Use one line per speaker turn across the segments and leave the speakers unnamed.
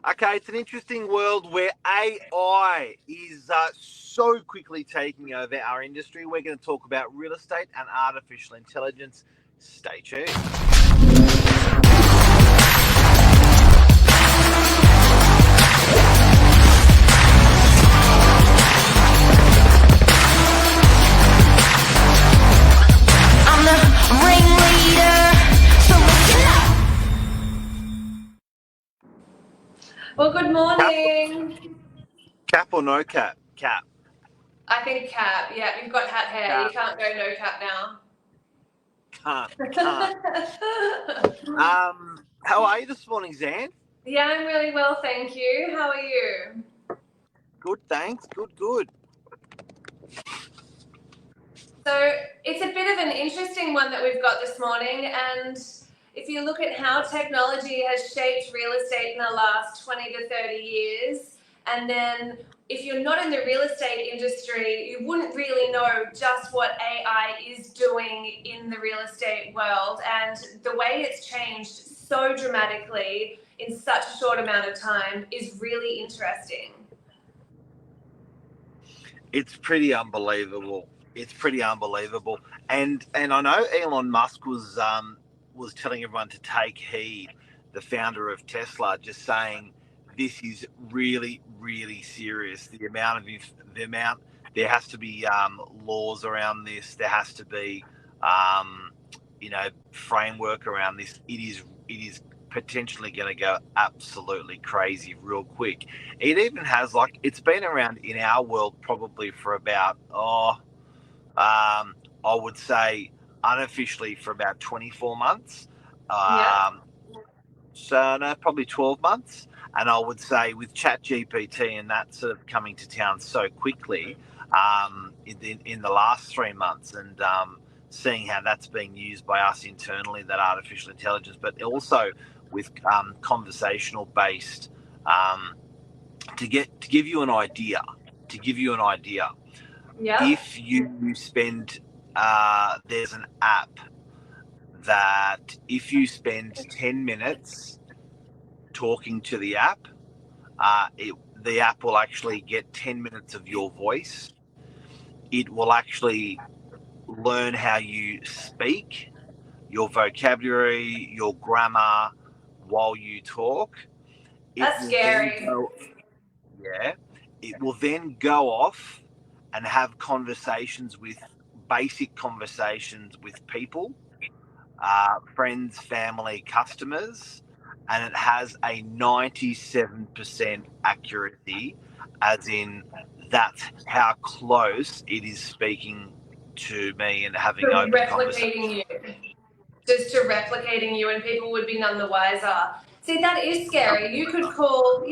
Okay, it's an interesting world where AI is so quickly taking over our industry. We're going to talk about real estate and artificial intelligence. Stay tuned.
I'm the ringleader, so listen up.
Well, good morning.
Cap or no cap? Cap.
I think cap. Yeah, you've got hat hair. You
Cap.
can't go no cap now.
Can't. How are you this morning, Zan?
Yeah, I'm really well, thank you. How are you?
Good, thanks. Good.
So it's a bit of an interesting one that we've got this morning, and if you look at how technology has shaped real estate in the last 20 to 30 years, and then if you're not in the real estate industry, you wouldn't really know just what AI is doing in the real estate world, and the way it's changed so dramatically in such a short amount of time is really interesting.
It's pretty unbelievable. And I know Elon Musk was telling everyone to take heed. The founder of Tesla, just saying this is really serious. The amount there has to be laws around this. There has to be framework around this. It is potentially going to go absolutely crazy real quick. It even has it's been around in our world probably for about I would say unofficially for about 24 months.
Yeah.
So no, probably 12 months. And I would say with ChatGPT and that sort of coming to town so quickly in the last 3 months, and seeing how that's being used by us internally, that artificial intelligence, but also with conversational based to give you an idea.
Yeah.
If you spend there's an app that if you spend 10 minutes talking to the app, the app will actually get 10 minutes of your voice. It will actually learn how you speak, your vocabulary, your grammar while you talk.
That's scary.
It will then go off and have basic conversations with people, friends, family, customers, and it has a 97% accuracy, as in that's how close it is speaking to me and having open conversations.
Just to replicating you, and people would be none the wiser. See, that is scary. You could call,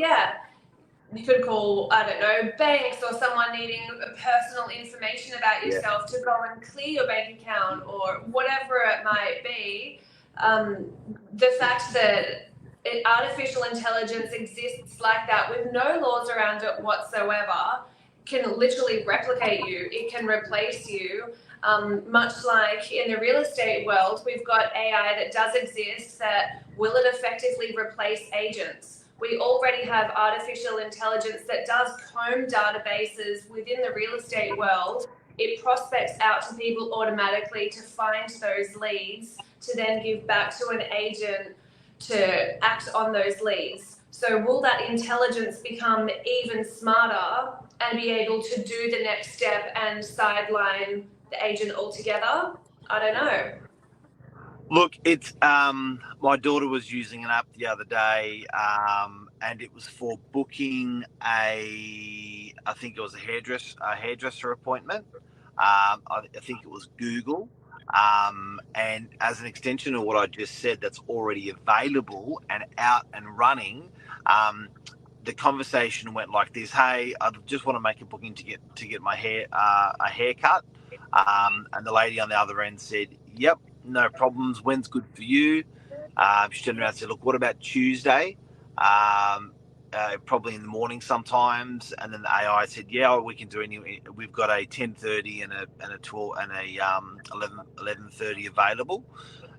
I don't know, banks or someone needing personal information about yourself to go and clear your bank account or whatever it might be. The fact that artificial intelligence exists like that with no laws around it whatsoever can literally replicate you. It can replace you. Much like in the real estate world, we've got AI that does exist. That will it effectively replace agents? We already have artificial intelligence that does comb databases within the real estate world. It prospects out to people automatically to find those leads to then give back to an agent to act on those leads. So will that intelligence become even smarter and be able to do the next step and sideline the agent altogether? I don't know.
Look, it's my daughter was using an app the other day, and it was for booking I think it was a hairdresser appointment. I think it was Google, and as an extension of what I just said, that's already available and out and running. The conversation went like this: "Hey, I just want to make a booking to get my hair a haircut," and the lady on the other end said, "Yep. No problems. When's good for you?" She turned around and said, "Look, what about Tuesday? Probably in the morning sometimes." And then the AI said, "Yeah, we can do any. We've got a 10:30 and a 12 and a 11:30 available."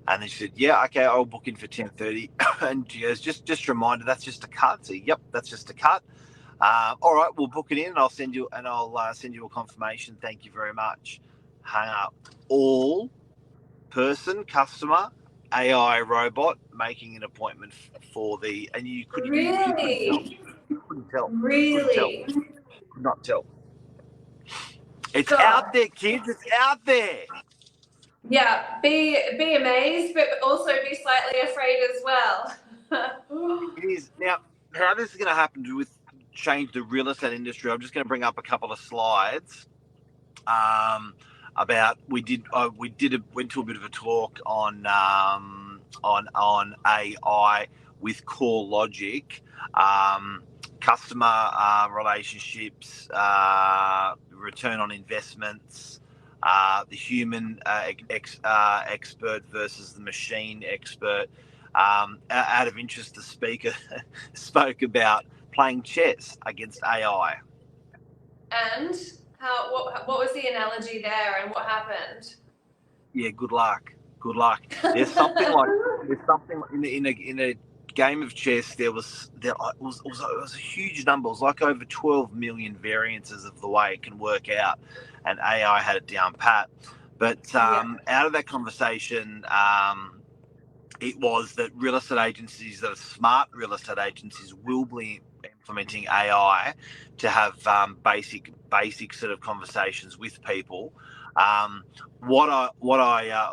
And then she said, yeah, okay, I'll book in for 10:30. And she goes, just a reminder, that's just a cut. So, yep, that's just a cut. All right, we'll book it in, and I'll send you a confirmation. Thank you very much. Hang up. All person, customer, AI robot making an appointment for and you couldn't
Really?
tell.
Really?
Could not tell. It's
So,
out there, kids. It's out there.
yeah, be amazed, but also be slightly afraid as well.
It is. Now, how this is going to happen with change the real estate industry, I'm just going to bring up a couple of slides about went to a bit of a talk on AI with Core Logic, customer relationships, return on investments, the human expert versus the machine expert. Out of interest, the speaker spoke about playing chess against AI.
And what was the analogy there, and what happened?
Yeah, good luck. Good luck. There's something in a game of chess. It was a huge number. It was like over 12 million variances of the way it can work out, and AI had it down pat. But out of that conversation, it was that real estate agencies, that are smart real estate agencies, will be implementing AI to have basic sort of conversations with people. What I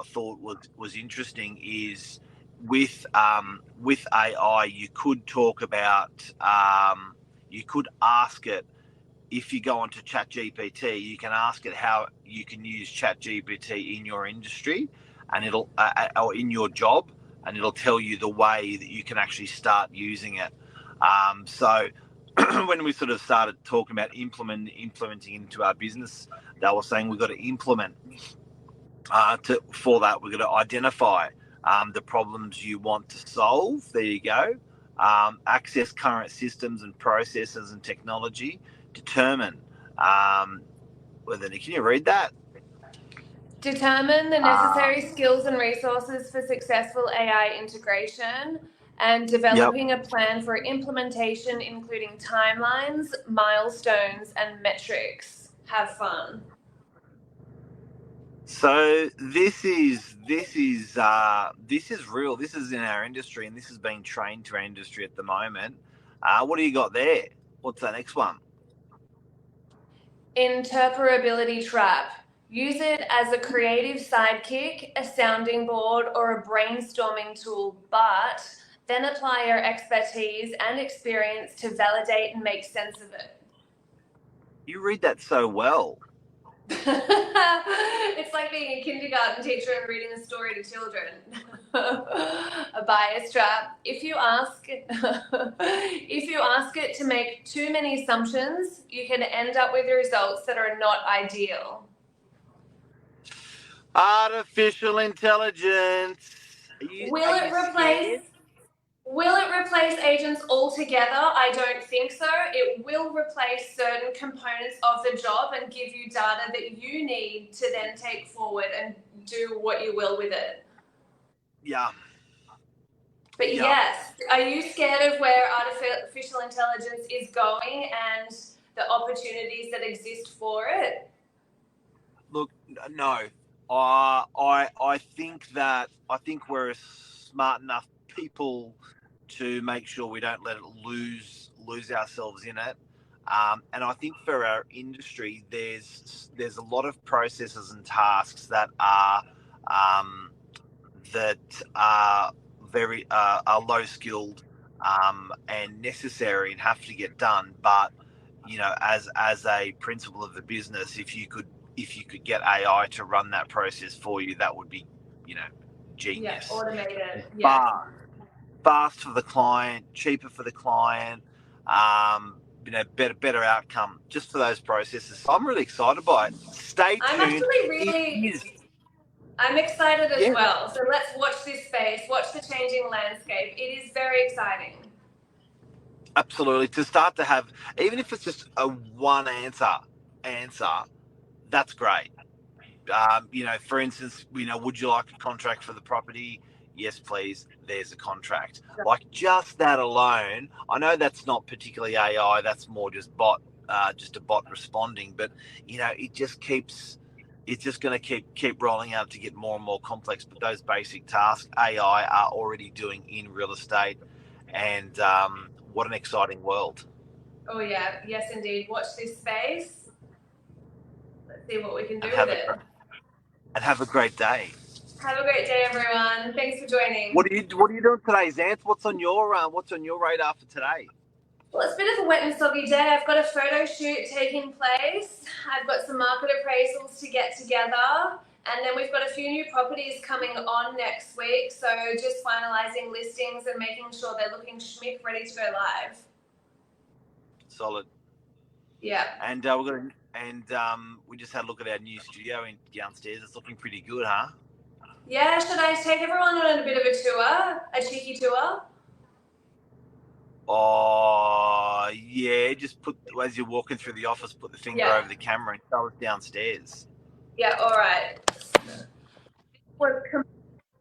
thought was interesting is with AI, you could talk about, you could ask it. If you go onto ChatGPT, you can ask it how you can use ChatGPT in your industry, and it'll or in your job, and it'll tell you the way that you can actually start using it. So when we sort of started talking about implementing into our business, they were saying we've got to implement. For that, we've got to identify the problems you want to solve. There you go. Access current systems and processes and technology. Determine. Can you read that?
Determine the necessary skills and resources for successful AI integration, and developing a plan for implementation, including timelines, milestones, and metrics. Have fun.
So this is real. This is in our industry, and this is being trained to our industry at the moment. What do you got there? What's that next one?
Interpretability trap. Use it as a creative sidekick, a sounding board, or a brainstorming tool, but then apply your expertise and experience to validate and make sense of it.
You read that so well.
It's like being a kindergarten teacher and reading a story to children. A bias trap. If you ask it to make too many assumptions, you can end up with results that are not ideal.
Artificial intelligence.
Will it replace agents altogether? I don't think so. It will replace certain components of the job and give you data that you need to then take forward and do what you will with it.
Yeah.
But yes, are you scared of where artificial intelligence is going and the opportunities that exist for it?
Look, no. I think we're smart enough people to make sure we don't let it lose ourselves in it. And I think for our industry, there's a lot of processes and tasks that are very low skilled and necessary and have to get done. But as a principle of the business, if you could get AI to run that process for you, that would be genius.
Yeah, automated.
Fast for the client, cheaper for the client, better outcome just for those processes. So I'm really excited by it. Stay tuned.
I'm actually I'm excited as well. So let's watch this space, watch the changing landscape. It is very exciting.
Absolutely. To start to have, even if it's just a one answer, that's great. For instance, would you like a contract for the property? Yes, please. There's a contract. Like just that alone, I know that's not particularly AI. That's more just a bot responding. But it's just going to keep rolling out to get more and more complex. But those basic tasks, AI are already doing in real estate, and what an exciting world!
Oh yeah, yes indeed. Watch this space. Let's see what we can do
And
with it.
have a great day.
Have a great day, everyone. Thanks for joining.
What are you doing today, Xanth? What's on your radar for today?
Well, it's a bit of a wet and soggy day. I've got a photo shoot taking place. I've got some market appraisals to get together. And then we've got a few new properties coming on next week. So just finalising listings and making sure they're looking schmick, ready to go live.
Solid.
Yeah.
And we just had a look at our new studio downstairs. It's looking pretty good, huh?
Yeah, should I take everyone on a bit of a tour? A cheeky tour?
Oh, yeah. Just as you're walking through the office, put the finger over the camera and show us downstairs.
Yeah, all right. Was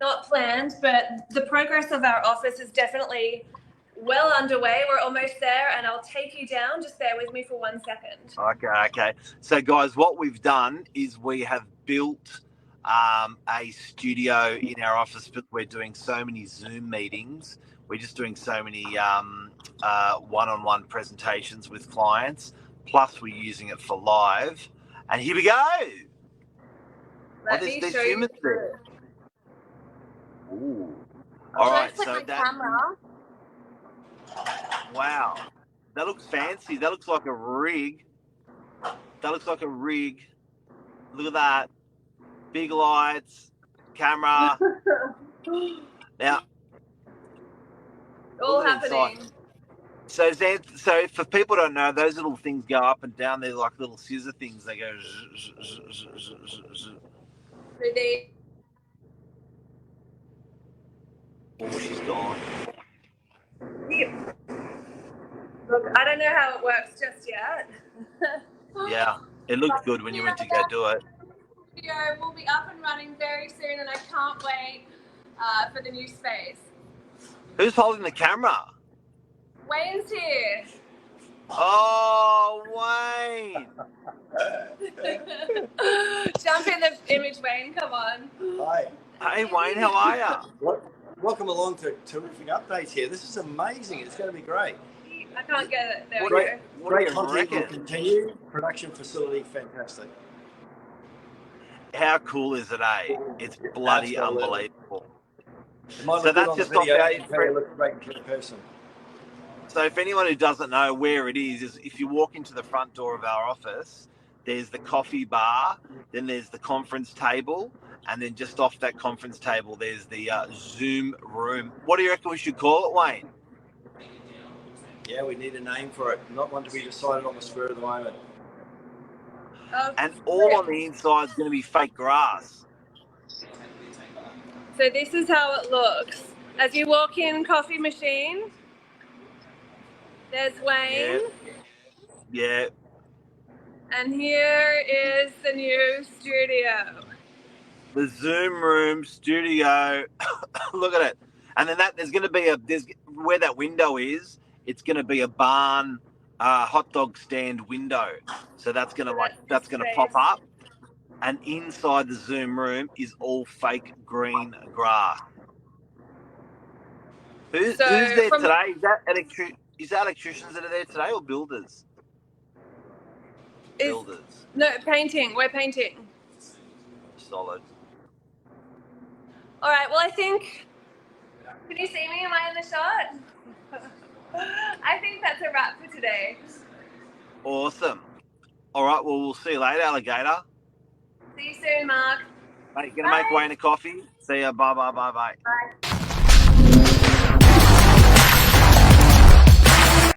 not planned, but the progress of our office is definitely well underway. We're almost there, and I'll take you down. Just bear with me for 1 second.
Okay. So, guys, what we've done is we have built a studio in our office, but we're doing so many Zoom meetings. We're just doing so many one-on-one presentations with clients. Plus, we're using it for live. And here we go.
Let me show you.
Ooh. All right. So
camera.
Wow. That looks fancy. That looks like a rig. Look at that. Big lights, camera. Now,
all happening.
So for people who don't know, those little things go up and down. They're like little scissor things. They go. Oh, she's gone.
Look, I don't know how it works just yet.
Yeah, it looks good when you went to go do it.
Video will be up and running very soon, and I can't wait for the new space.
Who's holding the camera?
Wayne's here.
Oh, Wayne!
Jump in the image, Wayne. Come on.
Hi.
Hey, Wayne, how are you?
Welcome along to Terrific Updates here. This is amazing. It's going to be great.
I can't get it. There we
Great,
go.
great content will continue. Production facility, fantastic.
How cool is it, eh? It's bloody unbelievable.
So that's just off our look great in person.
So if anyone who doesn't know where it is if you walk into the front door of our office, there's the coffee bar, then there's the conference table, and then just off that conference table, there's the Zoom room. What do you reckon we should call it, Wayne?
Yeah, we need a name for it. Not one to be decided on the spur of the moment.
And all on the inside is going to be fake grass.
So this is how it looks. As you walk in, coffee machine. There's Wayne.
Yeah.
And here is the new studio.
The Zoom room studio. Look at it. And then there's going to be where that window is, it's going to be a barn hot dog stand window. So that's going to pop up. And inside the Zoom room is all fake green grass. Who's there today? Is that electricians that are there today or builders? Builders.
No, painting. We're painting.
Solid.
All right. Well, I think. Can you see me? Am I in the shot? I think that's a wrap for today.
Awesome. All right. Well, we'll see you later, alligator.
See you soon, Mark.
Mate, gonna make Wayne a coffee. See ya. Bye.
Bye.